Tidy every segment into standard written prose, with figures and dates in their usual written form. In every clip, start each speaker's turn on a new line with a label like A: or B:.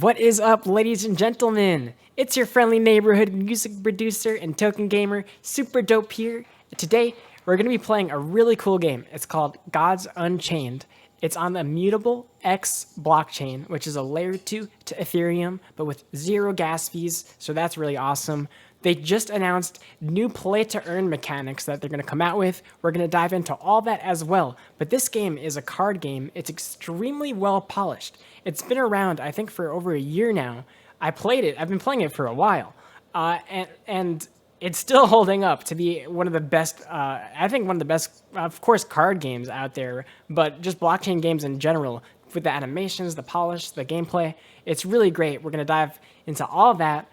A: What is up, ladies and gentlemen? It's your friendly neighborhood music producer and token gamer, SuperDope here. Today, we're going to be playing a really cool game. It's called Gods Unchained. It's on the Mutable X blockchain, which is a layer 2 to Ethereum, but with zero gas fees, so that's really awesome. They just announced new play to earn mechanics that they're going to come out with. We're going to dive into all that as well. But this game is a card game. It's extremely well polished. It's been around, I think, for over a year now. I played it. I've been playing it for a while. And it's still holding up to be one of the best, I think one of the best, of course, card games out there, but just blockchain games in general with the animations, the polish, the gameplay. It's really great. We're going to dive into all that.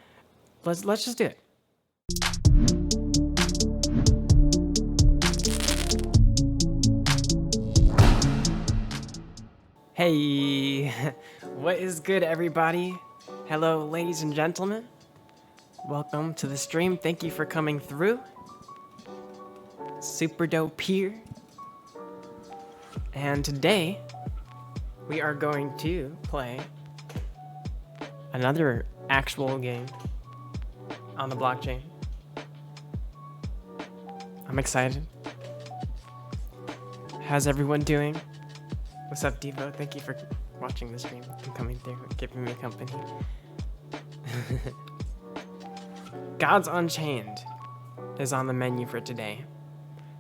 A: Let's just do it. Hey, what is good, everybody? Hello, ladies and gentlemen. Welcome to the stream. Thank you for coming through. SuperDope here. And today, we are going to play another actual game on the blockchain. I'm excited. How's everyone doing? What's up, Devo? Thank you for watching the stream and coming through and keeping me company. Gods Unchained is on the menu for today.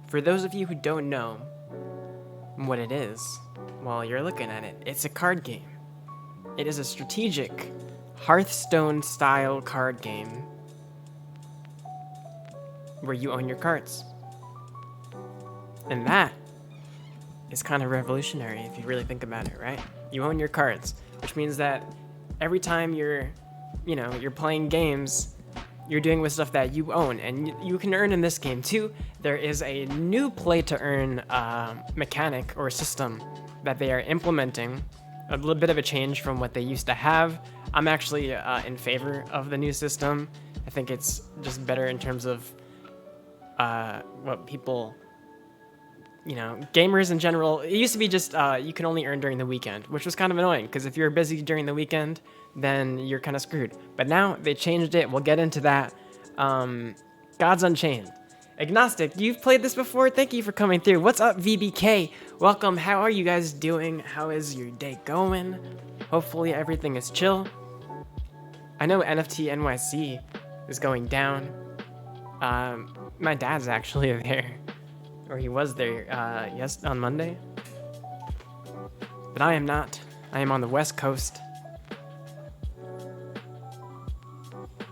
A: For those of you who don't know what it is, while you're looking at it, it's a card game. It is a strategic Hearthstone-style card game where you own your cards. And that is kind of revolutionary if you really think about it, right? You own your cards, which means that every time you're playing games, you're doing with stuff that you own, and you can earn in this game too. There is a new play to earn mechanic or system that they are implementing, a little bit of a change from what they used to have. I'm actually in favor of the new system. I think it's just better in terms of what people, gamers in general. It used to be just you can only earn during the weekend, which was kind of annoying because if you're busy during the weekend, then you're kind of screwed. But now they changed it. We'll get into that. Gods Unchained. Agnostic, you've played this before? Thank you for coming through. What's up, VBK? Welcome. How are you guys doing? How is your day going? Hopefully everything is chill. I know NFT NYC is going down. My dad's actually there. Or he was there, on Monday. But I am not. I am on the West Coast.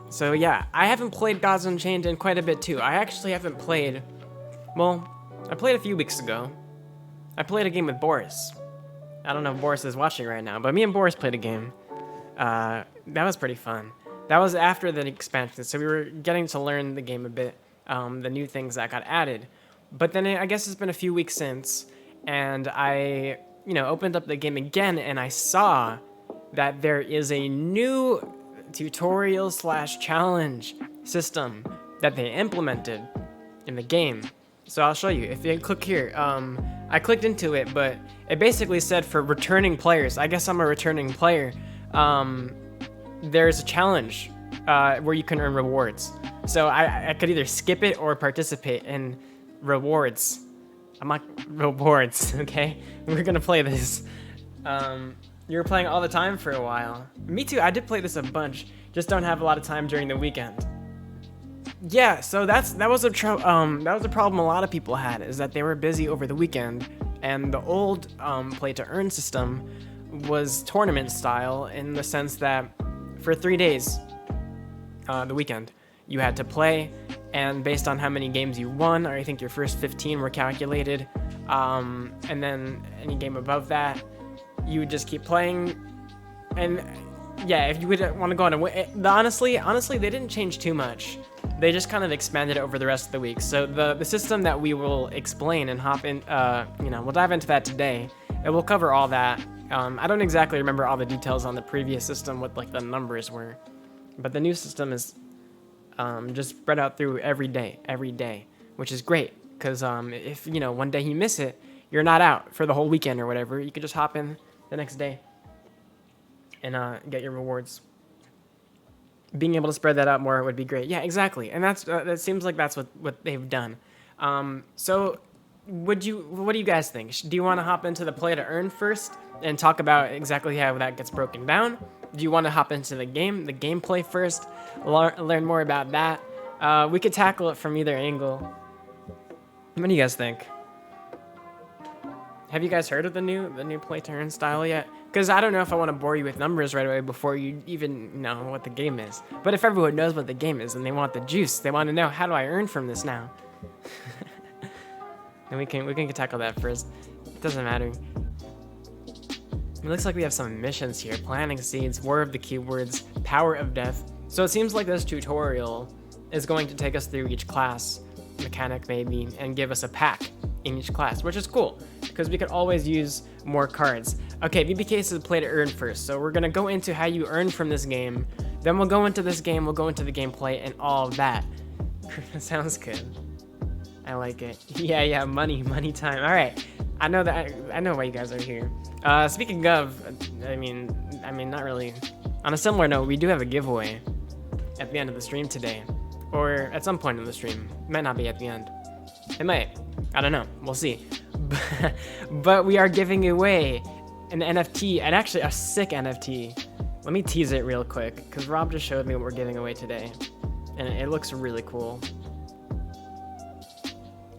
A: So yeah, I haven't played Gods Unchained in quite a bit too. I actually haven't played, I played a few weeks ago. I played a game with Boris. I don't know if Boris is watching right now, but me and Boris played a game. That was pretty fun. That was after the expansion, so we were getting to learn the game a bit, the new things that got added. But then I guess it's been a few weeks since, and I, opened up the game again, and I saw that there is a new tutorial/challenge system that they implemented in the game. So I'll show you. If you click here, I clicked into it, but it basically said for returning players. I guess I'm a returning player. There's a challenge where you can earn rewards. So I could either skip it or participate in rewards. I'm not rewards, okay? We're gonna play this. You were playing all the time for a while. Me too, I did play this a bunch, just don't have a lot of time during the weekend. Yeah, so that was a problem a lot of people had, is that they were busy over the weekend, and the old play to earn system was tournament style in the sense that for 3 days, the weekend, you had to play, and based on how many games you won, or I think your first 15 were calculated, and then any game above that, you would just keep playing. And yeah, if you would want to go on a win, honestly, they didn't change too much. They just kind of expanded it over the rest of the week. So the system that we will explain and hop in, we'll dive into that today, and we'll cover all that. I don't exactly remember all the details on the previous system, what like the numbers were, but the new system is just spread out through every day, which is great, because if one day you miss it, you're not out for the whole weekend or whatever. You could just hop in the next day. and get your rewards. Being able to spread that out more would be great. Yeah, exactly. And that seems like that's what they've done. So what do you guys think? Do you want to hop into the play to earn first and talk about exactly how that gets broken down? Do you want to hop into the gameplay first, learn more about that? We could tackle it from either angle. What do you guys think? Have you guys heard of the new play to earn style yet? Because I don't know if I want to bore you with numbers right away before you even know what the game is. But if everyone knows what the game is and they want the juice, they want to know, how do I earn from this now? And we can tackle that first. It doesn't matter. It looks like we have some missions here. Planting seeds, war of the keywords, power of death. So it seems like this tutorial is going to take us through each class mechanic maybe and give us a pack in each class, which is cool because we could always use more cards. Okay, BBK says play to earn first. So we're gonna go into how you earn from this game. Then we'll go into this game, we'll go into the gameplay and all of that. Sounds good. I like it. Yeah, money time. All right, I know why you guys are here. Speaking of, I mean, not really. On a similar note, we do have a giveaway at the end of the stream today, or at some point in the stream. It might not be at the end. It might. I don't know. We'll see. But we are giving away an NFT, and actually a sick NFT. Let me tease it real quick, because Rob just showed me what we're giving away today, and it looks really cool.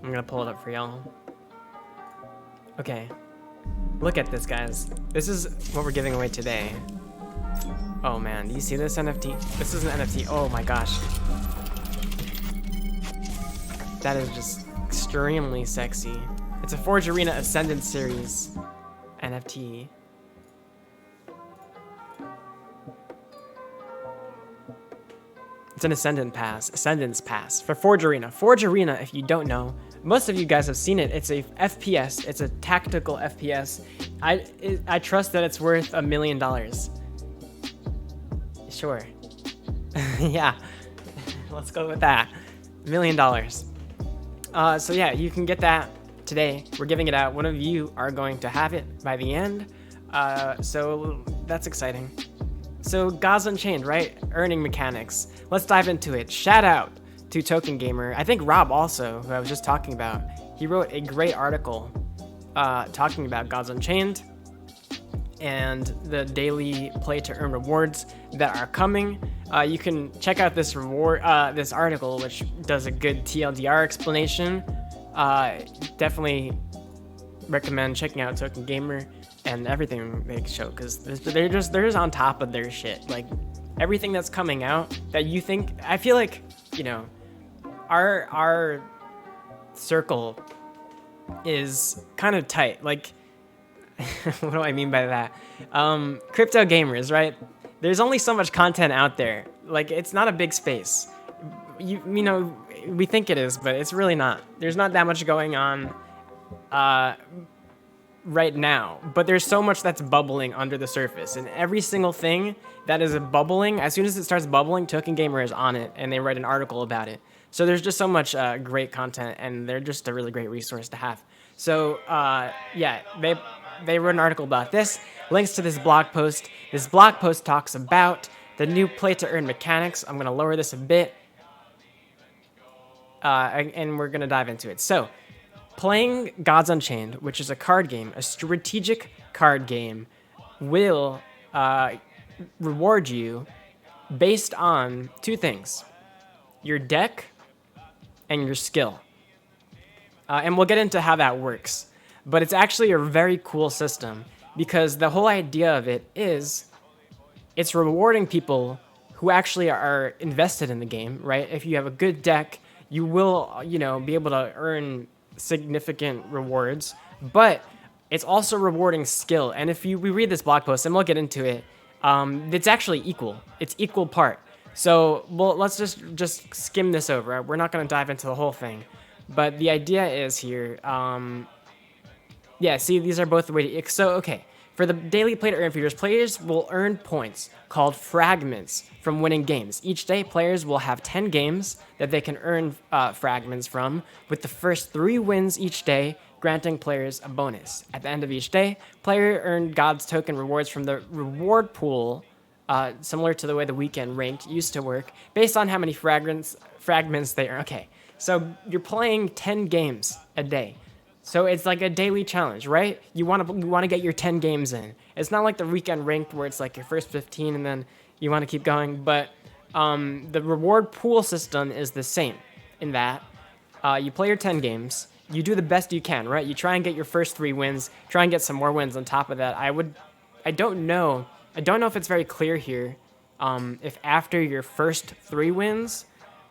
A: I'm gonna pull it up for y'all. Okay. Look at this, guys. This is what we're giving away today. Oh man, do you see this NFT? This is an NFT. Oh my gosh. That is just extremely sexy. It's a Forge Arena Ascendant Series NFT. It's an Ascendance Pass for Forge Arena. Forge Arena, if you don't know, most of you guys have seen it. It's a FPS. It's a tactical FPS. I trust that it's worth $1 million. Sure. Yeah. Let's go with that. $1 million. So yeah, you can get that today. We're giving it out. One of you are going to have it by the end. So that's exciting. So God's Unchained, right? Earning mechanics. Let's dive into it. Shout out to Token Gamer. I think Rob also, who I was just talking about, he wrote a great article talking about God's Unchained and the daily play to earn rewards that are coming. You can check out this article, which does a good TLDR explanation. Definitely recommend checking out Token Gamer and everything they show, because they're just on top of their shit. Like everything that's coming out that you think, I feel like, you know, our circle is kind of tight. Like, what do I mean by that? Crypto gamers, right? There's only so much content out there. Like, it's not a big space. You know, we think it is, but it's really not. There's not that much going on right now, but there's so much that's bubbling under the surface, and every single thing that is bubbling, as soon as it starts bubbling, Token Gamer is on it, and they write an article about it. So there's just so much great content, and they're just a really great resource to have. So yeah, they wrote an article about this. Links to this blog post. This blog post talks about the new play to earn mechanics. I'm gonna lower this a bit, and we're gonna dive into it. So, playing Gods Unchained, which is a card game, a strategic card game, will reward you based on two things: your deck and your skill. And we'll get into how that works. But it's actually a very cool system, because the whole idea of it is it's rewarding people who actually are invested in the game, right? If you have a good deck, you will, you know, be able to earn significant rewards, but it's also rewarding skill. And if we read this blog post, and we'll get into it, it's actually equal. It's equal part. So, well, let's just skim this over. We're not going to dive into the whole thing, but the idea is here. Yeah, see, these are both the way to. So, okay, for the daily play to earn features, players will earn points called fragments from winning games. Each day, players will have 10 games that they can earn fragments from, with the first 3 wins each day granting players a bonus. At the end of each day, player earned God's token rewards from the reward pool, similar to the way the weekend ranked used to work, based on how many fragments they earn. Okay, so you're playing 10 games a day. So it's like a daily challenge, right? You want to get your 10 games in. It's not like the weekend ranked where it's like your first 15 and then you want to keep going. But the reward pool system is the same in that you play your 10 games. You do the best you can, right? You try and get your first 3 wins. Try and get some more wins on top of that. I don't know if it's very clear here if after your first 3 wins,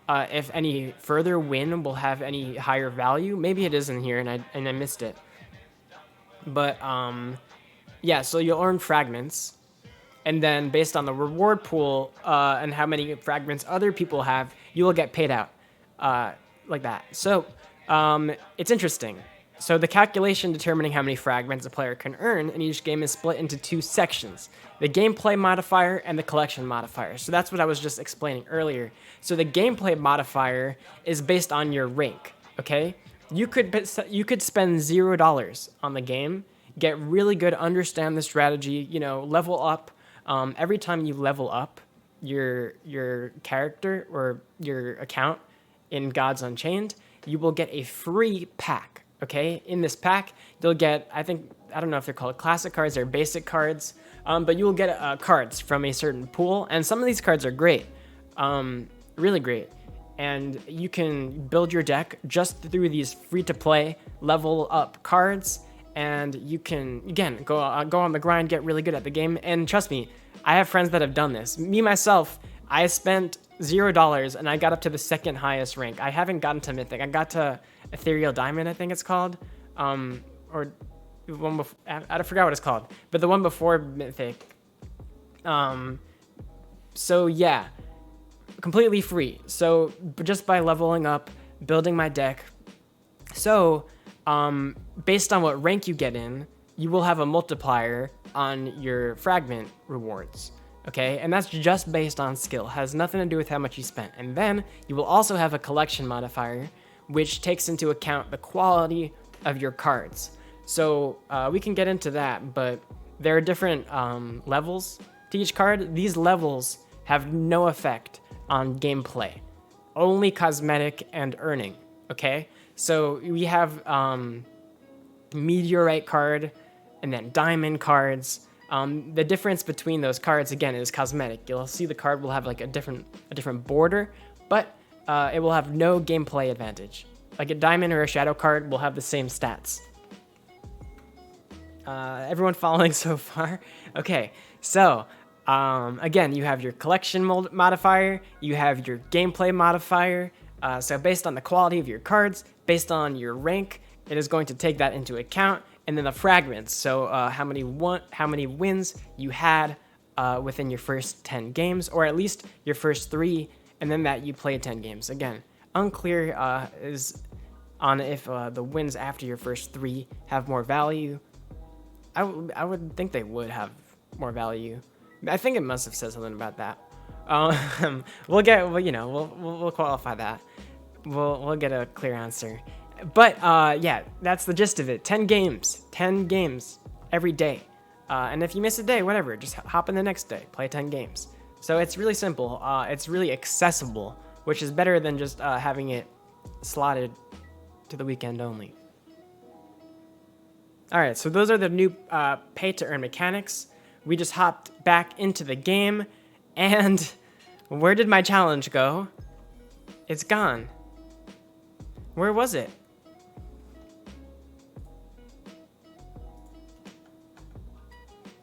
A: if any further win will have any higher value. Maybe it is in here and I missed it. But yeah, so you'll earn fragments, and then based on the reward pool and how many fragments other people have, you will get paid out like that. So it's interesting. So the calculation determining how many fragments a player can earn in each game is split into 2 sections: the gameplay modifier and the collection modifier. So that's what I was just explaining earlier. So the gameplay modifier is based on your rank, okay? You could spend $0 on the game, get really good, understand the strategy, level up. Every time you level up your character or your account in Gods Unchained, you will get a free pack. Okay, in this pack, you'll get, I don't know if they're called classic cards or basic cards, but you will get cards from a certain pool, and some of these cards are great, really great, and you can build your deck just through these free-to-play level up cards, and you can, again, go on the grind, get really good at the game, and trust me, I have friends that have done this. Me, myself, I spent $0 and I got up to the second highest rank. I haven't gotten to Mythic. I got to Ethereal Diamond, I think it's called, or one before, I forgot what it's called, but the one before Mythic. So yeah, completely free. So just by leveling up, building my deck. So based on what rank you get in, you will have a multiplier on your fragment rewards. Okay, and that's just based on skill, has nothing to do with how much you spent. And then you will also have a collection modifier, which takes into account the quality of your cards. So we can get into that, but there are different levels to each card. These levels have no effect on gameplay, only cosmetic and earning. Okay, so we have Meteorite card and then Diamond cards. The difference between those cards, again, is cosmetic. You'll see the card will have like a different border, but it will have no gameplay advantage. Like a diamond or a shadow card will have the same stats. Everyone following so far? Okay, so again, you have your collection modifier, you have your gameplay modifier. So based on the quality of your cards, based on your rank, it is going to take that into account. And then the fragments, so how many wins you had within your first 10 games, or at least your first 3, and then that you played 10 games. Again, unclear is on if the wins after your first 3 have more value. I would think they would have more value. I think it must have said something about that. We'll qualify that. We'll get a clear answer. But yeah, that's the gist of it. 10 games every day. And if you miss a day, whatever, just hop in the next day, play 10 games. So it's really simple. It's really accessible, which is better than just having it slotted to the weekend only. All right, so those are the new pay to earn mechanics. We just hopped back into the game, and where did my challenge go? It's gone. Where was it?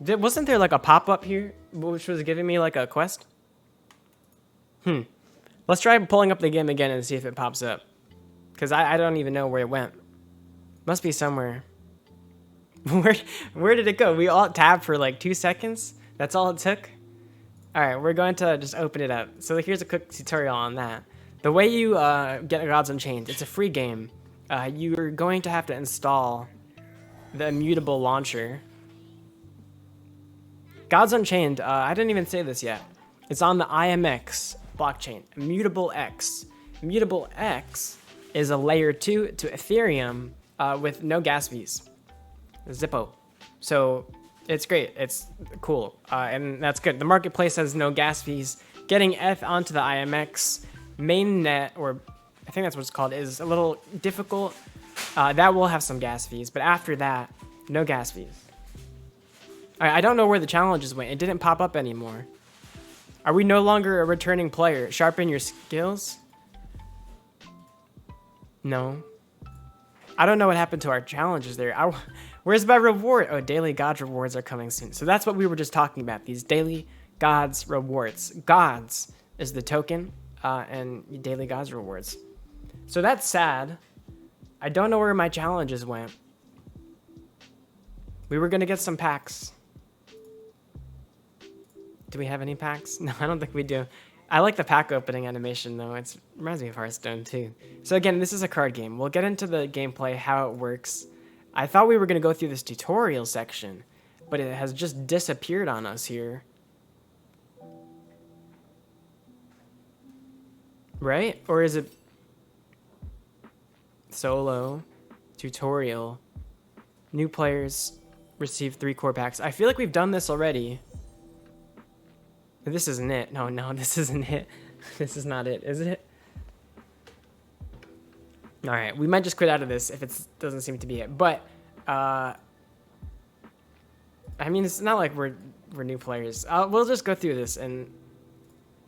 A: Wasn't there like a pop-up here which was giving me like a quest? Let's try pulling up the game again and see if it pops up, because I don't even know where it went. Must be somewhere. Where did it go? We all tabbed for like 2 seconds. That's all it took. All right, we're going to just open it up. So here's a quick tutorial on that. The way you get Gods Unchained, it's a free game. You're going to have to install the immutable launcher. Gods Unchained, I didn't even say this yet. It's on the IMX blockchain, Immutable X. Immutable X is a layer 2 to Ethereum with no gas fees. Zippo. So it's great. It's cool. And that's good. The marketplace has no gas fees. Getting ETH onto the IMX mainnet, or I think that's what it's called, is a little difficult. That will have some gas fees, but after that, no gas fees. I don't know where the challenges went. It didn't pop up anymore. Are we no longer a returning player? Sharpen your skills? No. I don't know what happened to our challenges there. Where's my reward? Oh, daily gods rewards are coming soon. So that's what we were just talking about. These daily gods rewards. Gods is the token, and daily gods rewards. So that's sad. I don't know where my challenges went. We were gonna get some packs. Do we have any packs? No, I don't think we do. I like the pack opening animation though. It reminds me of Hearthstone too. So again, this is a card game. We'll get into the gameplay, how it works. I thought we were gonna go through this tutorial section, but it has just disappeared on us here. Right? Or is it solo, tutorial, new players receive 3 core packs? I feel like we've done this already. This isn't it. No, this isn't it. This is not it, is it? All right, we might just quit out of this if it doesn't seem to be it. But, I mean, it's not like we're new players. We'll just go through this and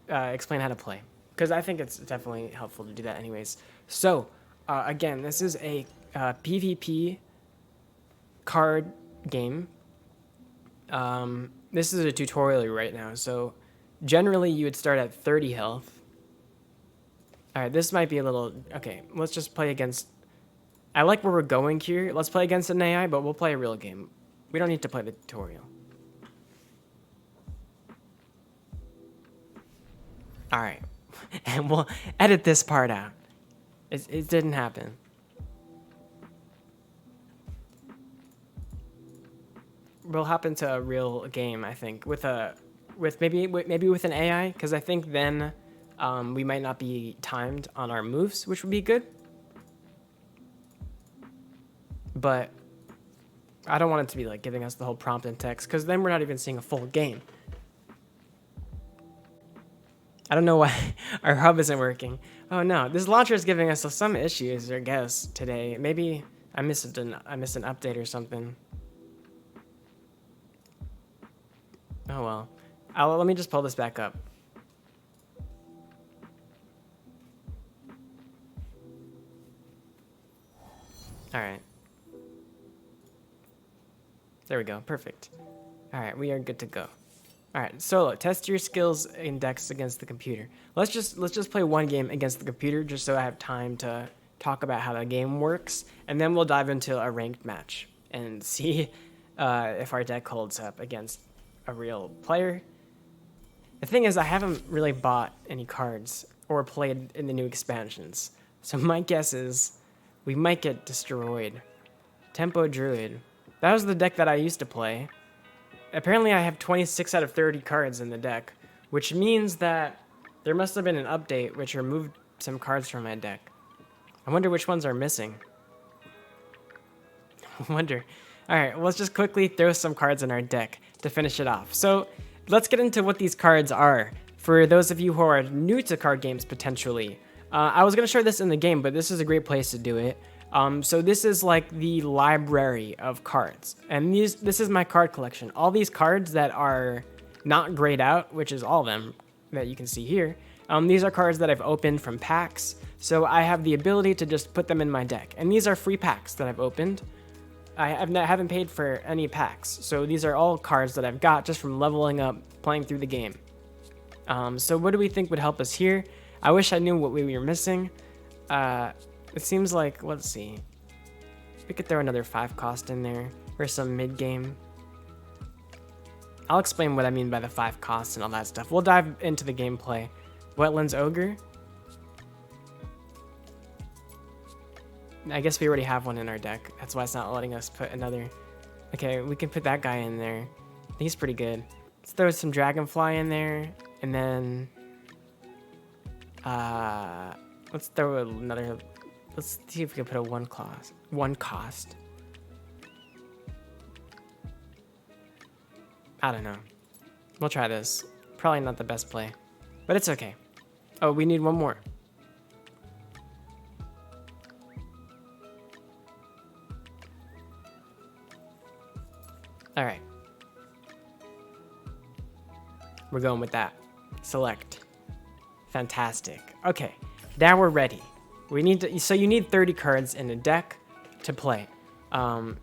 A: explain how to play, because I think it's definitely helpful to do that anyways. So, again, this is a PvP card game. This is a tutorial right now, so generally you would start at 30 health. All right, this might be a little... Okay, let's just play against... I like where we're going here. Let's play against an AI, but we'll play a real game. We don't need to play the tutorial. All right, and we'll edit this part out. It didn't happen. We'll hop into a real game, I think, with maybe with an AI, because I think then we might not be timed on our moves, which would be good. But I don't want it to be like giving us the whole prompt and text, because then we're not even seeing a full game. I don't know why our hub isn't working. Oh no, this launcher is giving us some issues, I guess, today. Maybe I missed an update or something. Oh well. Let me just pull this back up. All right. There we go. Perfect. All right, we are good to go. All right, solo. Test your skills index against the computer. Let's just play one game against the computer, just so I have time to talk about how the game works, and then we'll dive into a ranked match and see if our deck holds up against a real player. The thing is, I haven't really bought any cards or played in the new expansions, so my guess is we might get destroyed. Tempo Druid. That was the deck that I used to play. Apparently I have 26 out of 30 cards in the deck, which means that there must have been an update which removed some cards from my deck. I wonder which ones are missing. I wonder. All right, let's just quickly throw some cards in our deck to finish it off. So let's get into what these cards are. For those of you who are new to card games potentially, I was going to show this in the game, but this is a great place to do it. So this is like the library of cards, and this is my card collection. All these cards that are not grayed out, which is all of them that you can see here, these are cards that I've opened from packs, so I have the ability to just put them in my deck. And these are free packs that I've opened. I haven't paid for any packs, so these are all cards that I've got just from leveling up, playing through the game. So what do we think would help us here? I wish I knew what we were missing. It seems like, let's see. We could throw another 5 cost in there for some mid-game. I'll explain what I mean by the 5 costs and all that stuff. We'll dive into the gameplay. Wetlands Ogre. I guess we already have one in our deck. That's why it's not letting us put another. Okay, we can put that guy in there. He's pretty good. Let's throw some Dragonfly in there. And then... let's throw another... Let's see if we can put a 1 cost. 1 cost. I don't know. We'll try this. Probably not the best play, but it's okay. Oh, we need 1 more. All right. We're going with that. Select. Fantastic. Okay, now we're ready. We need to, so you need 30 cards in a deck to play. A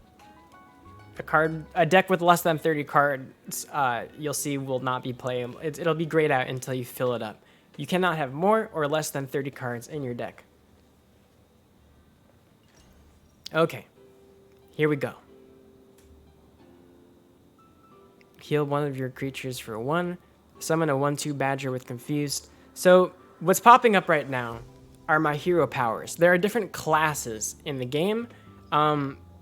A: deck with less than 30 cards, you'll see will not be playable. It'll be grayed out until you fill it up. You cannot have more or less than 30 cards in your deck. Okay, here we go. Heal 1 of your creatures for 1. Summon a 1/2 badger with confused. So what's popping up right now are my hero powers. There are different classes in the game.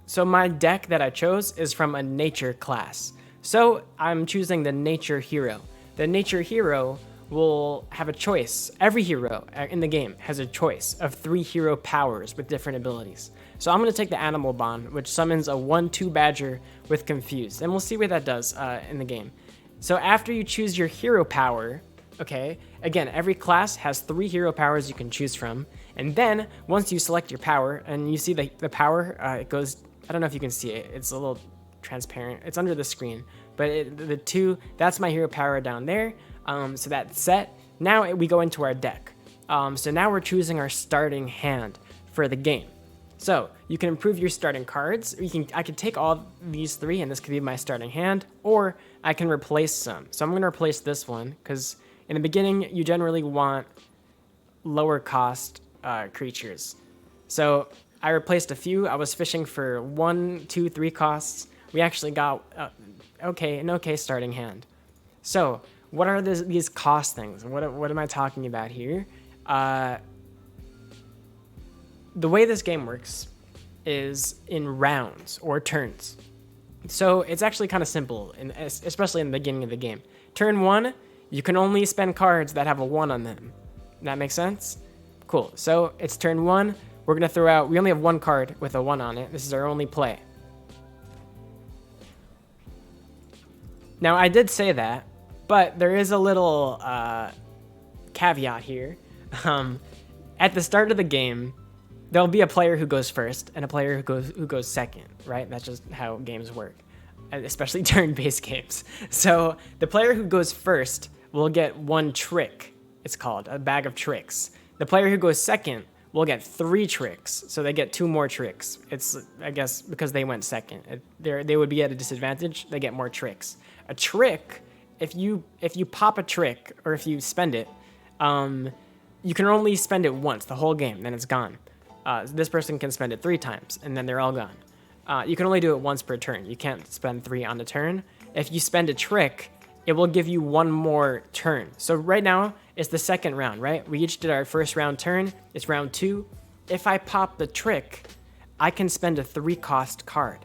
A: So my deck that I chose is from a nature class. So I'm choosing the nature hero. The nature hero will have a choice. Every hero in the game has a choice of 3 hero powers with different abilities. So I'm going to take the animal bond, which summons a 1/2 badger with confused. And we'll see what that does in the game. So after you choose your hero power, okay, again, every class has 3 hero powers you can choose from. And then once you select your power and you see the power, it goes, I don't know if you can see it. It's a little transparent. It's under the screen, but the 2, that's my hero power down there. So that's set. Now we go into our deck. So now we're choosing our starting hand for the game. So you can improve your starting cards. I can take all these 3 and this could be my starting hand, or I can replace some. So I'm going to replace this one because in the beginning you generally want lower cost creatures. So I replaced a few. I was fishing for 1, 2, 3 costs. We actually got an okay starting hand. So what are these cost things? What am I talking about here? The way this game works is in rounds or turns. So it's actually kind of simple, especially in the beginning of the game. Turn 1, you can only spend cards that have a 1 on them. That makes sense? Cool. So it's turn 1. We're going to throw out, we only have 1 card with a 1 on it. This is our only play. Now, I did say that, but there is a little caveat here. At the start of the game, there'll be a player who goes first and a player who goes second, right? That's just how games work, especially turn-based games. So the player who goes first will get 1 trick. It's called a bag of tricks. The player who goes second will get 3 tricks, so they get 2 more tricks. It's, I guess, because they went second. They would be at a disadvantage. They get more tricks. A trick, if you pop a trick or if you spend it, you can only spend it once the whole game, then it's gone. This person can spend it 3 times, and then they're all gone. You can only do it once per turn. You can't spend 3 on a turn. If you spend a trick, it will give you 1 more turn. So right now, it's the second round, right? We each did our first round turn. It's round 2. If I pop the trick, I can spend a 3-cost card,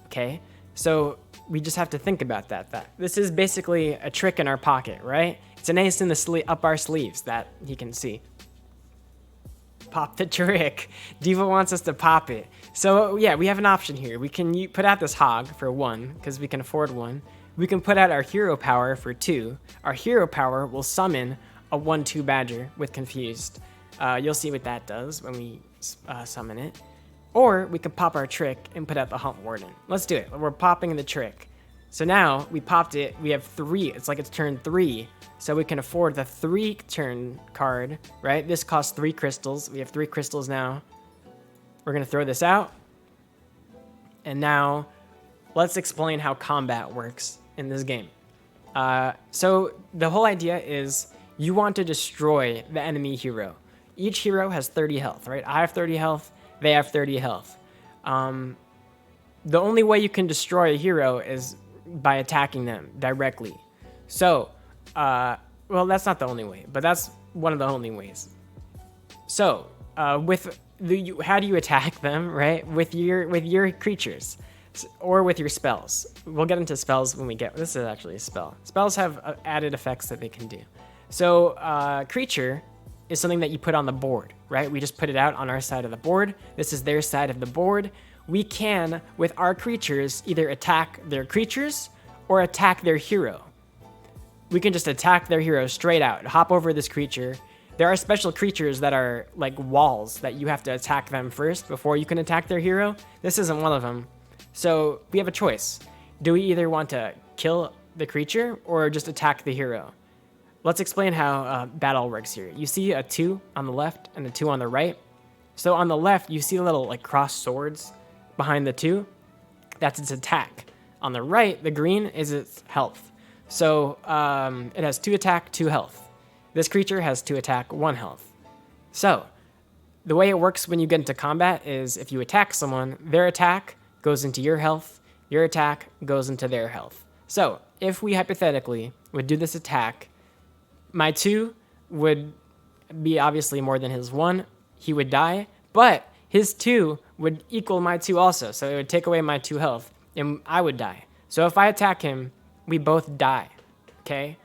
A: okay? So we just have to think about that. This is basically a trick in our pocket, right? It's an ace in the up our sleeves that you can see. Pop the trick. Diva wants us to pop it. So yeah, we have an option here. We can put out this hog for 1 because we can afford 1. We can put out our hero power for 2. Our hero power will summon a 1/2 badger with confused. You'll see what that does when we summon it. Or we can pop our trick and put out the Hunt Warden. Let's do it. We're popping the trick. So now we popped it. We have 3. It's like it's turn 3. So we can afford the 3-turn card, right? This costs 3 crystals. We have 3 crystals now. We're going to throw this out. And now let's explain how combat works in this game. So the whole idea is you want to destroy the enemy hero. Each hero has 30 health, right? I have 30 health. They have 30 health. The only way you can destroy a hero is by attacking them directly. So, well, that's not the only way, but that's one of the only ways. So, how do you attack them, right? With your creatures or with your spells. We'll get into spells when we get, this is actually a spell. Spells have added effects that they can do. So, creature, is something that you put on the board, right? We just put it out on our side of the board. This is their side of the board. We can, with our creatures, either attack their creatures or attack their hero. We can just attack their hero straight out, hop over this creature. There are special creatures that are like walls that you have to attack them first before you can attack their hero. This isn't one of them. So we have a choice. Do we either want to kill the creature or just attack the hero? Let's explain how battle works here. You see a 2 on the left and a 2 on the right. So on the left, you see little like crossed swords behind the 2. That's its attack. On the right, the green is its health. So it has 2 attack, 2 health. This creature has 2 attack, 1 health. So the way it works when you get into combat is if you attack someone, their attack goes into your health, your attack goes into their health. So if we hypothetically would do this attack, my 2 would be obviously more than his 1. He would die, but his 2 would equal my 2 also. So it would take away my 2 health, and I would die. So if I attack him, we both die, okay?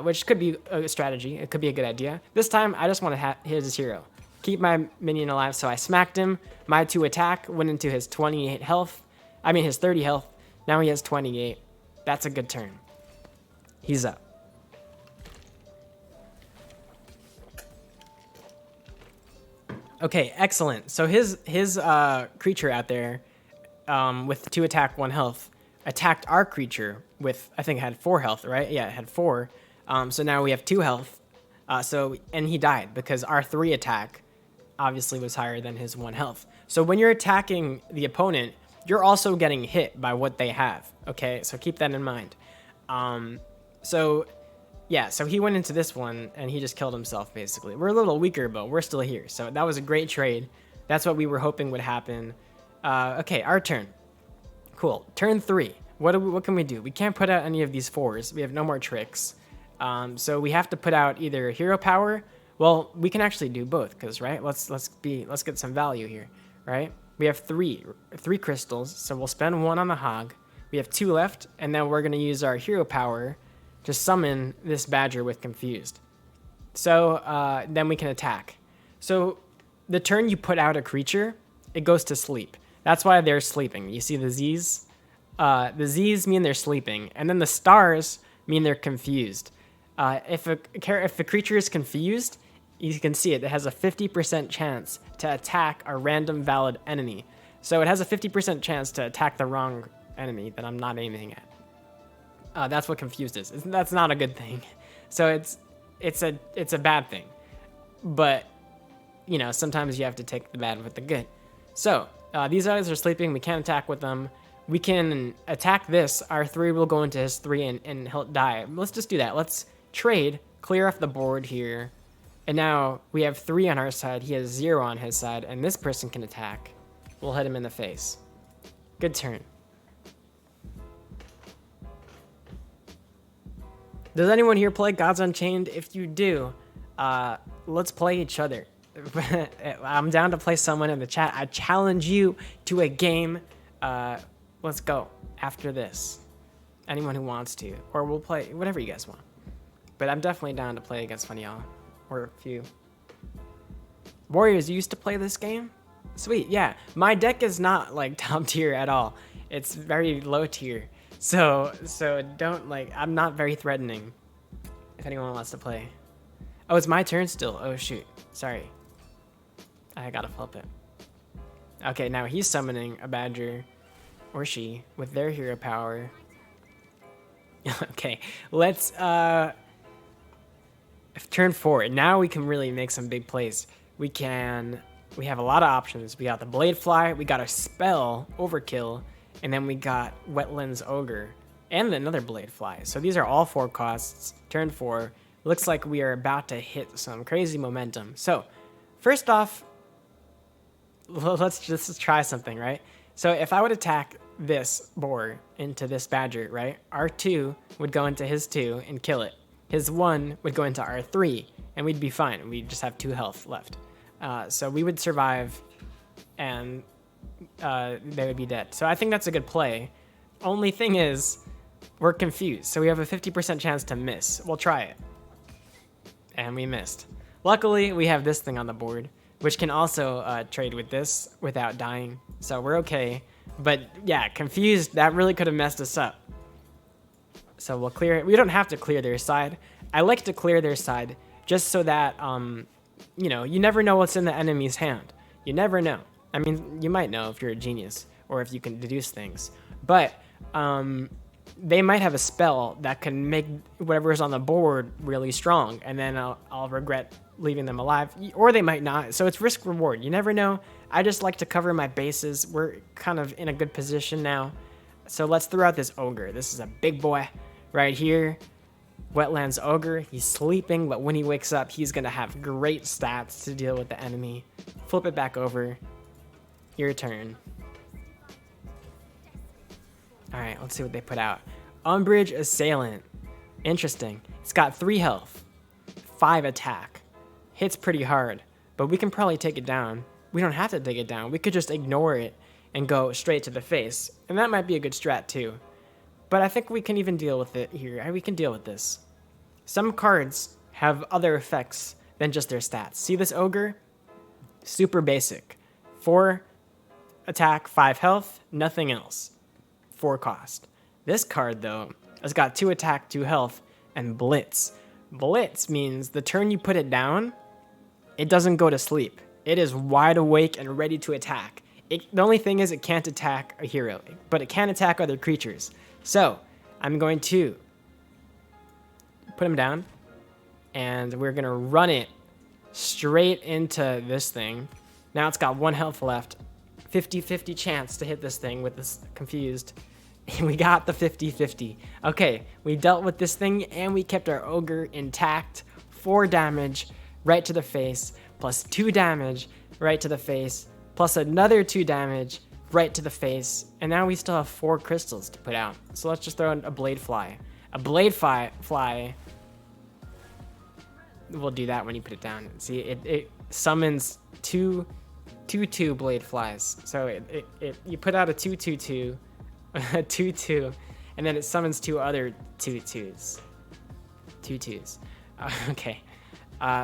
A: Which could be a strategy. It could be a good idea. This time, I just want to hit his hero. Keep my minion alive, so I smacked him. My 2 attack went into his 28 health. I mean, his 30 health. Now he has 28. That's a good turn. He's up. Okay, excellent. So his creature out there with 2 attack, 1 health attacked our creature with, I think it had 4 health, right? Yeah, it had 4. So now we have 2 health. And he died because our 3 attack obviously was higher than his 1 health. So when you're attacking the opponent, you're also getting hit by what they have, okay? So keep that in mind. So he went into this one and he just killed himself, basically. We're a little weaker, but we're still here. So that was a great trade. That's what we were hoping would happen. Okay, our turn. Cool. Turn 3. What can we do? We can't put out any of these 4s. We have no more tricks. So we have to put out either hero power. Well, we can actually do both, because right? Let's get some value here, right? We have 3 crystals, so we'll spend 1 on the hog. We have 2 left, and then we're gonna use our hero power to summon this badger with confused. So then we can attack. So the turn you put out a creature, it goes to sleep. That's why they're sleeping. You see the Z's? The Z's mean they're sleeping, and then the stars mean they're confused. If the creature is confused, you can see it. It has a 50% chance to attack a random valid enemy. So it has a 50% chance to attack the wrong enemy that I'm not aiming at. That's what confused is. That's not a good thing. So it's a bad thing. But you know, sometimes you have to take the bad with the good. So these guys are sleeping. We can't attack with them. We can attack this. Our 3 will go into his 3 and he'll die. Let's just do that. Let's trade, clear off the board here. And now we have 3 on our side. He has 0 on his side, and this person can attack. We'll hit him in the face. Good turn. Does anyone here play Gods Unchained? If you do, let's play each other. I'm down to play someone in the chat. I challenge you to a game. Let's go after this. Anyone who wants to, or we'll play whatever you guys want. But I'm definitely down to play against one of y'all, or a few. Warriors, you used to play this game? Sweet, yeah. My deck is not like top tier at all. It's very low tier. So don't like, I'm not very threatening if anyone wants to play. Oh, it's my turn still. Oh shoot, sorry. I gotta flip it. Okay, now he's summoning a badger, or she, with their hero power. Okay, let's, turn 4. Now we can really make some big plays. We have a lot of options. We got the Blade Fly, we got a spell, Overkill, and then we got Wetlands Ogre, and another Blade Fly. So these are all 4 costs. Turn 4. Looks like we are about to hit some crazy momentum. So, first off, let's just try something, right? So if I would attack this boar into this badger, right? Our 2 would go into his 2 and kill it. His 1 would go into our 3, and we'd be fine. We'd just have 2 health left. So we would survive, and they would be dead. So I think that's a good play. Only thing is, we're confused. So we have a 50% chance to miss. We'll try it. And we missed. Luckily, we have this thing on the board, which can also trade with this without dying. So we're okay. But yeah, confused, that really could have messed us up. So we'll clear it. We don't have to clear their side. I like to clear their side just so that, you know, you never know what's in the enemy's hand. You never know. I mean, you might know if you're a genius or if you can deduce things. But they might have a spell that can make whatever's on the board really strong, and then I'll regret leaving them alive, or they might not. So it's risk reward. You never know. I just like to cover my bases. We're kind of in a good position now. So let's throw out this ogre. This is a big boy right here. Wetlands ogre. He's sleeping, but when he wakes up, he's going to have great stats to deal with the enemy. Flip it back over. Your turn. All right, let's see what they put out. Umbrage Assailant. Interesting. It's got 3 health, 5 attack. Hits pretty hard, but we can probably take it down. We don't have to take it down. We could just ignore it and go straight to the face. And that might be a good strat too. But I think we can even deal with it here. We can deal with this. Some cards have other effects than just their stats. See this ogre? Super basic. 4 attack, 5 health, nothing else. 4 cost. This card though has got 2 attack, 2 health, and blitz. Blitz means the turn you put it down, it doesn't go to sleep. It is wide awake and ready to attack. The only thing is it can't attack a hero, but it can attack other creatures. So I'm going to put him down, and we're gonna run it straight into this thing. Now it's got 1 health left. 50-50 chance to hit this thing with this confused. We got the 50-50. Okay, we dealt with this thing and we kept our ogre intact. 4 damage right to the face, plus 2 damage right to the face, plus another 2 damage right to the face. And now we still have 4 crystals to put out. So let's just throw in a blade fly. A blade fly. We'll do that when you put it down. See, it summons 2 blade flies. So you put out a 2/2/2, a 2/2, and then it summons 2 other 2/2s. 2/2s. Okay.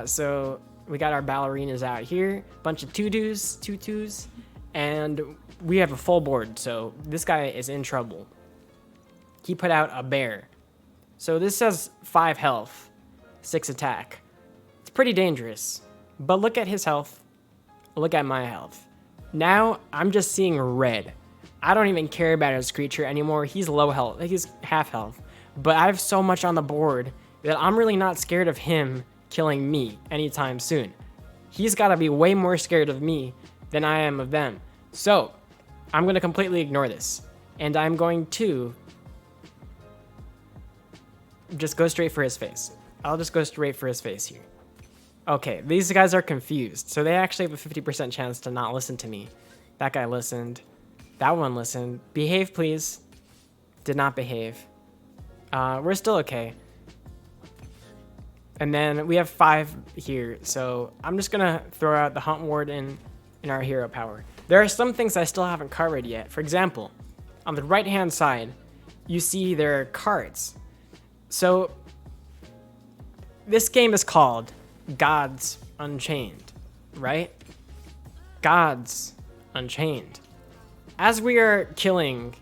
A: So we got our ballerinas out here, bunch of 2/2s, and we have a full board. So this guy is in trouble. He put out a bear. So this says 5 health, 6 attack. It's pretty dangerous, but look at his health. Look at my health. Now I'm just seeing red. I don't even care about his creature anymore. He's low health. He's half health. But I have so much on the board that I'm really not scared of him killing me anytime soon. He's got to be way more scared of me than I am of them. So I'm going to completely ignore this. And I'm going to just go straight for his face. I'll just go straight for his face here. Okay, these guys are confused. So they actually have a 50% chance to not listen to me. That guy listened. That one listened. Behave, please. Did not behave. We're still okay. And then we have 5 here. So I'm just going to throw out the Hunt Warden in our hero power. There are some things I still haven't covered yet. For example, on the right-hand side, you see there are cards. So this game is called Gods Unchained, right? Gods Unchained. As we are killing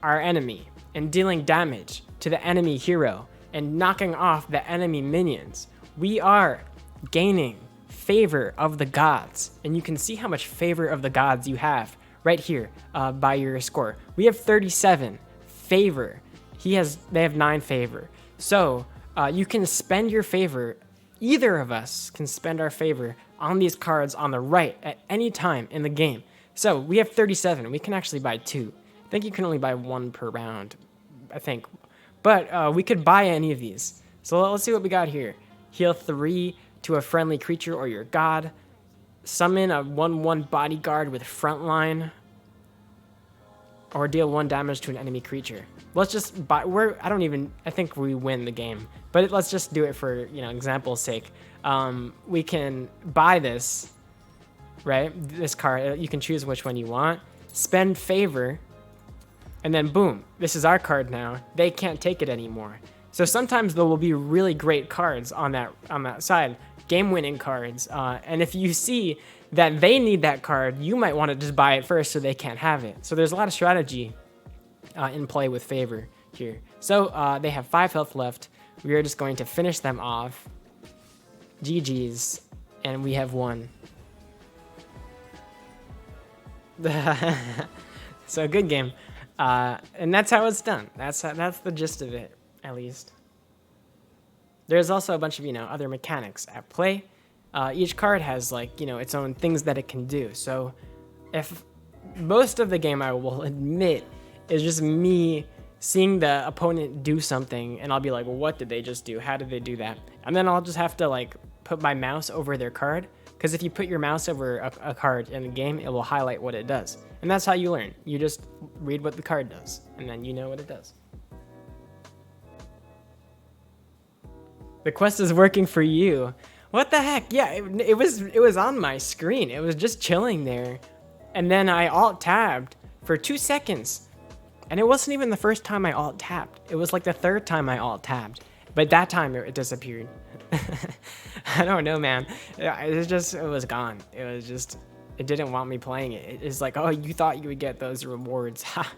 A: our enemy and dealing damage to the enemy hero and knocking off the enemy minions, we are gaining favor of the gods. And you can see how much favor of the gods you have right here by your score. We have 37 favor. They have 9 favor. So you can spend your favor. Either of us can spend our favor on these cards on the right at any time in the game. So we have 37. We can actually buy 2. I think you can only buy 1 per round, I think. But we could buy any of these. So let's see what we got here. Heal 3 to a friendly creature or your god. Summon a 1/1 bodyguard with frontline. Or deal 1 damage to an enemy creature. Let's just buy. I think we win the game. But let's just do it for example's sake. We can buy this, right? This card. You can choose which one you want. Spend favor. And then boom, this is our card now. They can't take it anymore. So sometimes there will be really great cards on that side, game-winning cards. And if you see that they need that card, you might want to just buy it first so they can't have it. So there's a lot of strategy in play with Favor here. So they have 5 health left. We are just going to finish them off. GG's, and we have won. So good game. And that's how it's done. That's the gist of it, at least. There's also a bunch of, other mechanics at play. Each card has, like, its own things that it can do. So if most of the game, I will admit, is just me seeing the opponent do something, and I'll be like, well, what did they just do? How did they do that? And then I'll just have to, like, put my mouse over their card. Because if you put your mouse over a card in the game, it will highlight what it does. And that's how you learn. You just read what the card does, and then you know what it does. The quest is working for you. What the heck? Yeah, it was on my screen. It was just chilling there. And then I alt-tabbed for 2 seconds. And it wasn't even the first time I alt-tabbed. It was like the 3rd time I alt-tabbed. But that time it disappeared. I don't know, man. It was gone. It didn't want me playing it. It's like, oh, you thought you would get those rewards. Ha.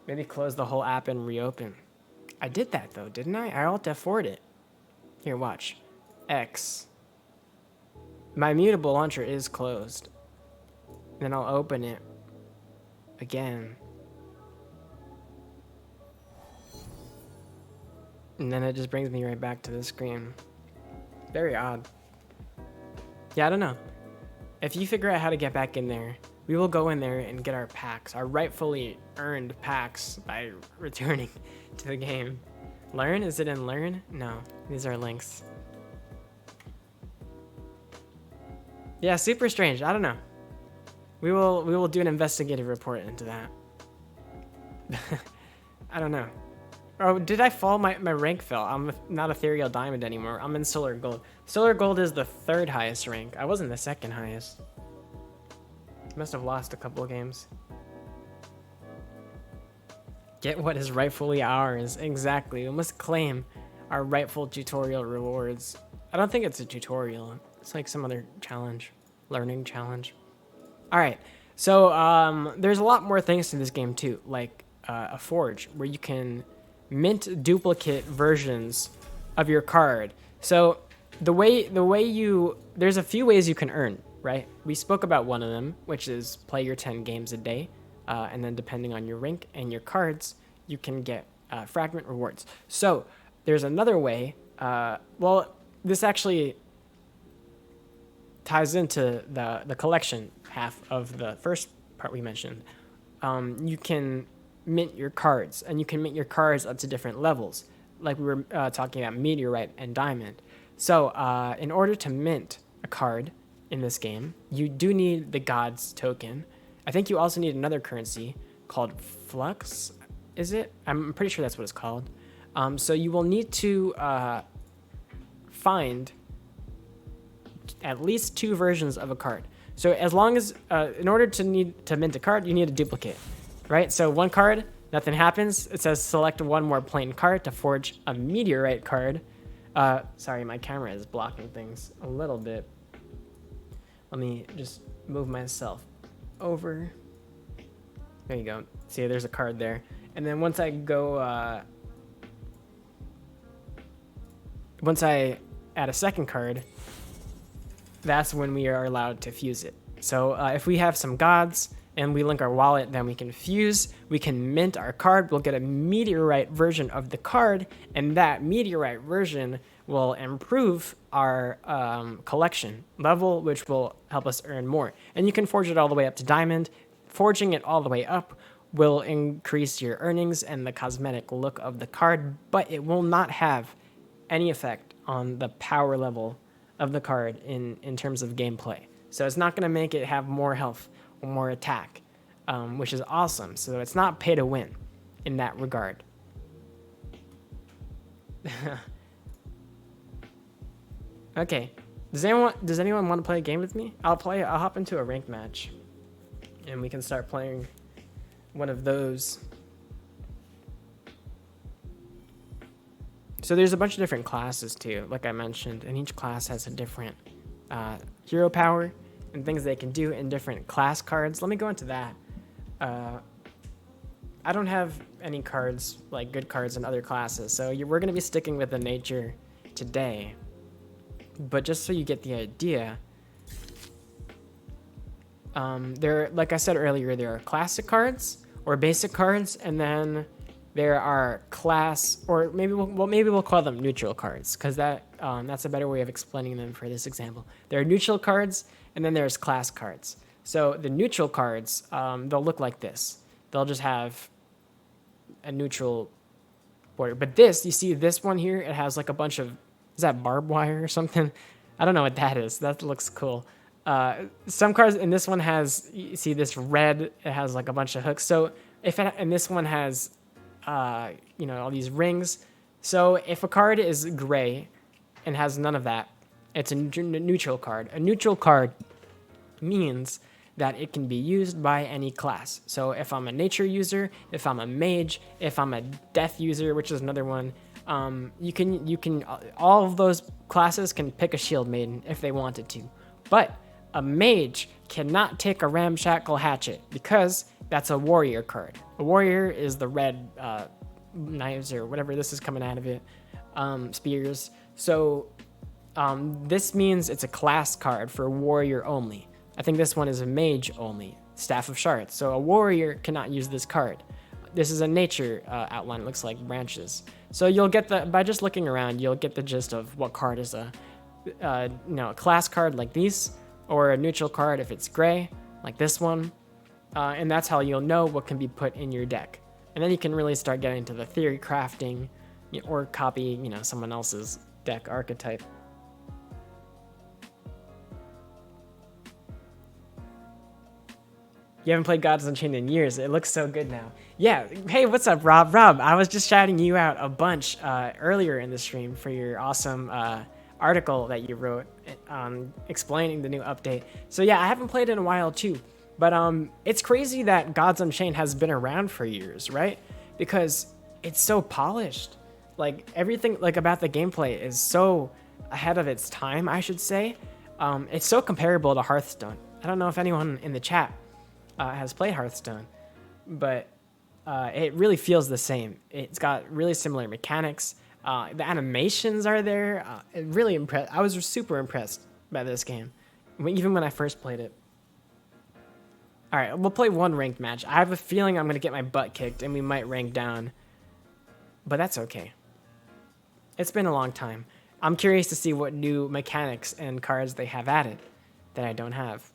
A: Maybe close the whole app and reopen. I did that though, didn't I? I alt F4'd it. Here, watch. X. My mutable launcher is closed. Then I'll open it again. And then it just brings me right back to the screen. Very odd. Yeah, I don't know. If you figure out how to get back in there, we will go in there and get our packs, our rightfully earned packs, by returning to the game. Learn? Is it in learn? No, these are links. Yeah, super strange. I don't know. We will do an investigative report into that. I don't know. Oh, did I fall? My rank fell. I'm not Ethereal Diamond anymore. I'm in Solar Gold. Solar Gold is the 3rd highest rank. I wasn't the 2nd highest. Must have lost a couple of games. Get what is rightfully ours. Exactly. We must claim our rightful tutorial rewards. I don't think it's a tutorial. It's like some other challenge. Learning challenge. Alright. So, there's a lot more things to this game too. Like a forge where you can mint duplicate versions of your card. So there's a few ways you can earn, right? We spoke about one of them, which is play your 10 games a day. And then depending on your rank and your cards, you can get fragment rewards. So there's another way. Well, this actually ties into the collection half of the first part we mentioned. You can mint your cards, and you can mint your cards up to different levels, like we were talking about meteorite and diamond. So in order to mint a card in this game, you do need the gods token. I think you also need another currency called flux. Is it? I'm pretty sure that's what it's called. So you will need to find at least 2 versions of a card. So as long as in order to mint a card, you need a duplicate. Right, so 1 card, nothing happens. It says select 1 more plain card to forge a meteorite card. Sorry, my camera is blocking things a little bit. Let me just move myself over. There you go. See, there's a card there. And then once I go, once I add a 2nd card, that's when we are allowed to fuse it. So if we have some gods, and we link our wallet, then we can fuse, we can mint our card, we'll get a meteorite version of the card, and that meteorite version will improve our collection level, which will help us earn more. And you can forge it all the way up to diamond. Forging it all the way up will increase your earnings and the cosmetic look of the card, but it will not have any effect on the power level of the card in terms of gameplay. So it's not going to make it have more health or more attack, which is awesome. So it's not pay to win in that regard. Okay. Does anyone want to play a game with me? I'll hop into a ranked match, and we can start playing one of those. So there's a bunch of different classes too, like I mentioned, and each class has a different hero power and things they can do in different class cards. Let me go into that. I don't have any cards, like good cards in other classes, so we're going to be sticking with the nature today. But just so you get the idea, like I said earlier, there are classic cards or basic cards, and then there are class, or maybe we'll call them neutral cards, because that's a better way of explaining them for this example. There are neutral cards, and then there's class cards. So the neutral cards, they'll look like this. They'll just have a neutral border. But this, you see this one here, it has like a bunch of, is that barbed wire or something? I don't know what that is. That looks cool. Some cards, and this one has, you see this red, it has like a bunch of hooks. So and this one has, all these rings. So if a card is gray and has none of that, it's a neutral card. A neutral card means that it can be used by any class. So if I'm a nature user, if I'm a mage, if I'm a death user, which is another one, you can all of those classes can pick a shield maiden if they wanted to. But a mage cannot take a ramshackle hatchet because that's a warrior card. A warrior is the red knives or whatever this is coming out of it, spears. So this means it's a class card for warrior only. I think this one is a mage only, Staff of Shards. So a warrior cannot use this card. This is a nature outline. It looks like branches. So you'll get by just looking around, you'll get the gist of what card is a class card like these, or a neutral card if it's gray, like this one. And that's how you'll know what can be put in your deck. And then you can really start getting into the theory crafting, or copy, someone else's deck archetype. You haven't played Gods Unchained in years. It looks so good now. Yeah. Hey, what's up, Rob? Rob, I was just shouting you out a bunch earlier in the stream for your awesome article that you wrote explaining the new update. So yeah, I haven't played in a while too. But it's crazy that Gods Unchained has been around for years, right? Because it's so polished. Like everything about the gameplay is so ahead of its time, I should say. It's so comparable to Hearthstone. I don't know if anyone in the chat has played Hearthstone, but it really feels the same. It's got really similar mechanics. The animations are there. Really impressed. I was super impressed by this game, even when I first played it. All right, we'll play one ranked match. I have a feeling I'm going to get my butt kicked and we might rank down, but that's okay. It's been a long time. I'm curious to see what new mechanics and cards they have added that I don't have.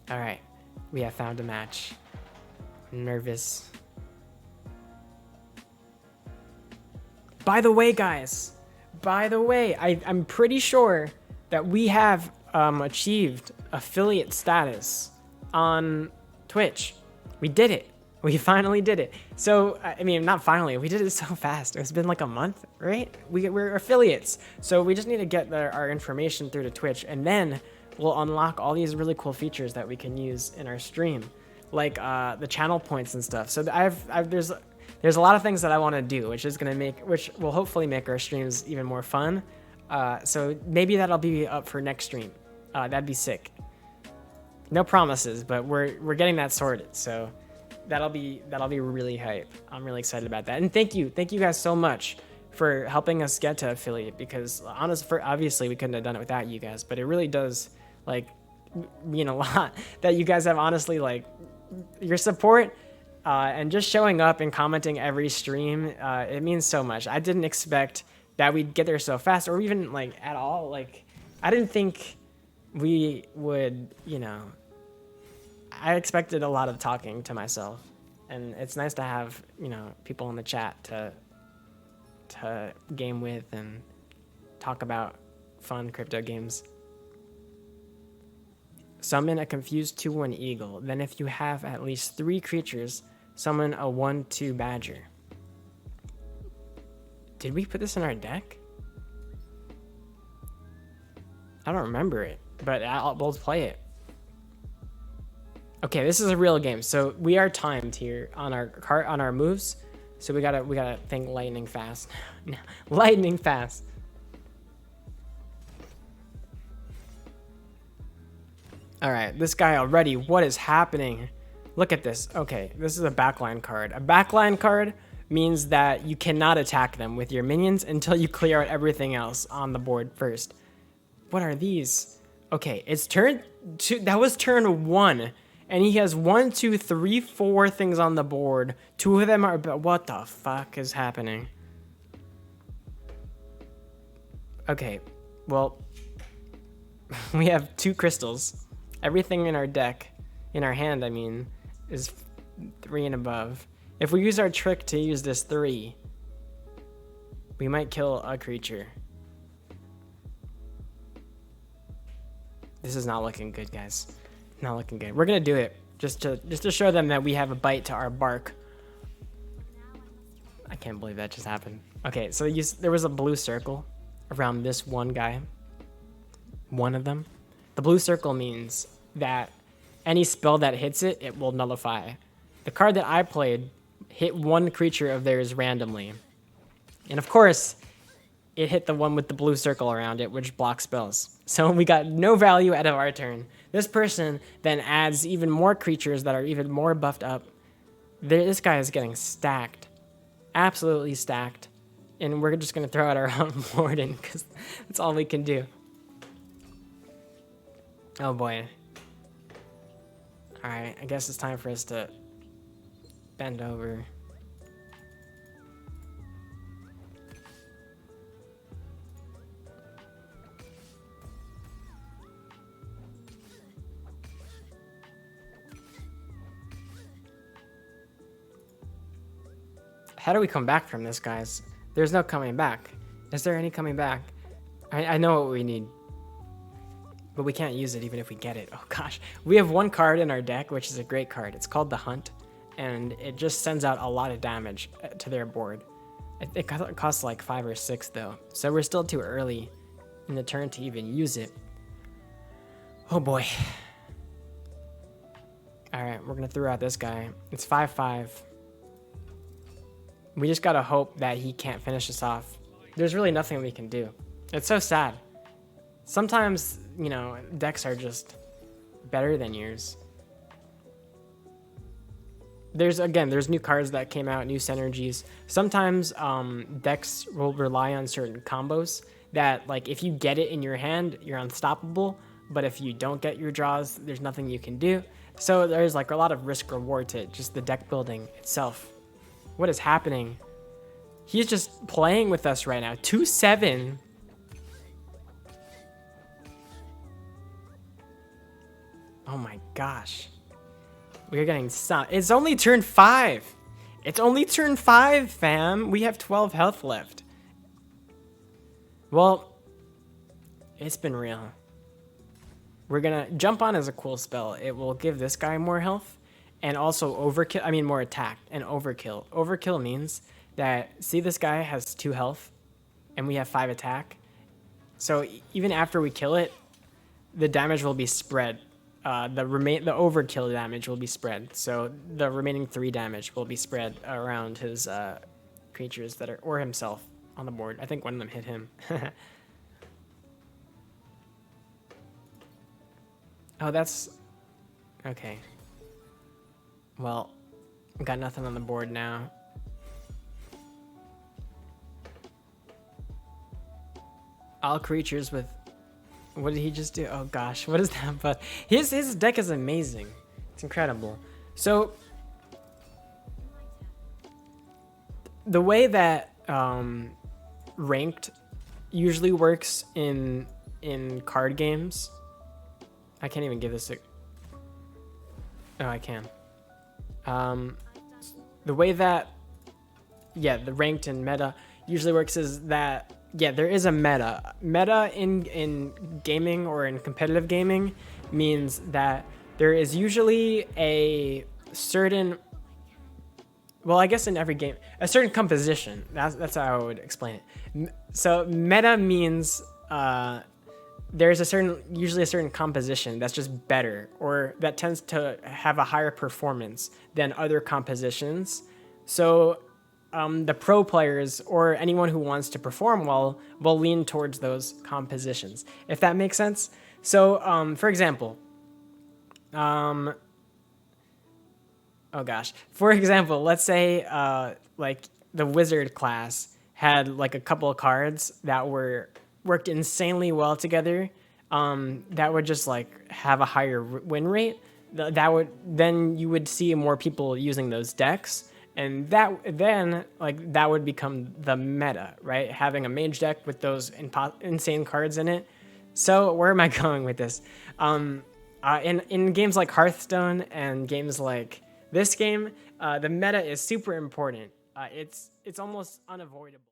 A: All right, we have found a match. I'm nervous. By the way, guys, I'm pretty sure that we have achieved affiliate status on Twitch. We did it. We finally did it. So, I mean, not finally. We did it so fast. It's been like a month, right? We're affiliates. So we just need to get our information through to Twitch, and then we'll unlock all these really cool features that we can use in our stream, like the channel points and stuff. So there's a lot of things that I want to do, which will hopefully make our streams even more fun. So maybe that'll be up for next stream. That'd be sick. No promises, but we're getting that sorted. So that'll be really hype. I'm really excited about that. And thank you guys so much for helping us get to affiliate, because obviously we couldn't have done it without you guys, but it really does mean a lot that you guys have honestly your support and just showing up and commenting every stream. It means so much. I didn't expect that we'd get there so fast, or even at all. I didn't think we would, I expected a lot of talking to myself, and it's nice to have, people in the chat to game with and talk about fun crypto games. Summon a confused 2/1 eagle. Then if you have at least 3 creatures, summon a 1/2 badger. Did we put this in our deck? I don't remember it, but we'll play it. Okay, this is a real game. So we are timed here on our moves. So we gotta think lightning fast. Lightning fast. All right, this guy already. What is happening? Look at this. Okay, this is a backline card. A backline card means that you cannot attack them with your minions until you clear out everything else on the board first. What are these? Okay, it's turn 2. That was turn 1. And he has 1, 2, 3, 4 things on the board. 2 of them are... What the fuck is happening? Okay, well... we have 2 crystals. Everything in our deck, in our hand, I mean, is 3 and above. If we use our trick to use this 3, we might kill a creature. This is not looking good, guys. Not looking good. We're gonna do it just to show them that we have a bite to our bark. I can't believe that just happened. Okay, so there was a blue circle around this one guy. One of them. The blue circle means that any spell that hits it, it will nullify. The card that I played hit one creature of theirs randomly. And of course, it hit the one with the blue circle around it, which blocks spells. So we got no value out of our turn. This person then adds even more creatures that are even more buffed up. This guy is getting stacked. Absolutely stacked. And we're just going to throw out our own warden because that's all we can do. Oh boy. Alright, I guess it's time for us to bend over. How do we come back from this, guys? There's no coming back. Is there any coming back? I know what we need. But we can't use it even if we get it. Oh gosh. We have one card in our deck, which is a great card. It's called the Hunt. And it just sends out a lot of damage to their board. It costs like 5 or 6 though. So we're still too early in the turn to even use it. Oh boy. Alright, we're going to throw out this guy. It's 5/5. We just gotta hope that he can't finish us off. There's really nothing we can do. It's so sad. Sometimes, you know, decks are just better than yours. There's new cards that came out, new synergies. Sometimes decks will rely on certain combos that, like, if you get it in your hand, you're unstoppable. But if you don't get your draws, there's nothing you can do. So there's like a lot of risk reward to just the deck building itself. What is happening? He's just playing with us right now. 2-7. Oh my gosh. We're getting some. It's only turn 5. It's only turn 5, fam. We have 12 health left. Well, it's been real. We're gonna jump on as a cool spell. It will give this guy more health. And also overkill, I mean more attack and overkill. Overkill means that, see, this guy has 2 health and we have 5 attack. So even after we kill it, the damage will be spread. The overkill damage will be spread. So the remaining 3 damage will be spread around his creatures that are, or himself on the board. I think one of them hit him. Oh, that's okay. Well, got nothing on the board now. All creatures with... What did he just do? Oh gosh, what is that? But his deck is amazing. It's incredible. So, the way that ranked usually works in card games... I can't even give this a... Oh, I can. The way that, the ranked and meta usually works is that, there is a meta. Meta in gaming or in competitive gaming means that there is usually a certain, well, I guess in every game, a certain composition. That's how I would explain it. So meta means there's usually a certain composition that's just better, or that tends to have a higher performance than other compositions. So the pro players or anyone who wants to perform well will lean towards those compositions, if that makes sense. So for example, oh gosh, for example, let's say like the wizard class had like a couple of cards that worked insanely well together, that would just like have a higher win rate. That would then you would see more people using those decks, and that would become the meta, right? Having a mage deck with those insane cards in it. So where am I going with this? In games like Hearthstone and games like this game, the meta is super important. It's almost unavoidable.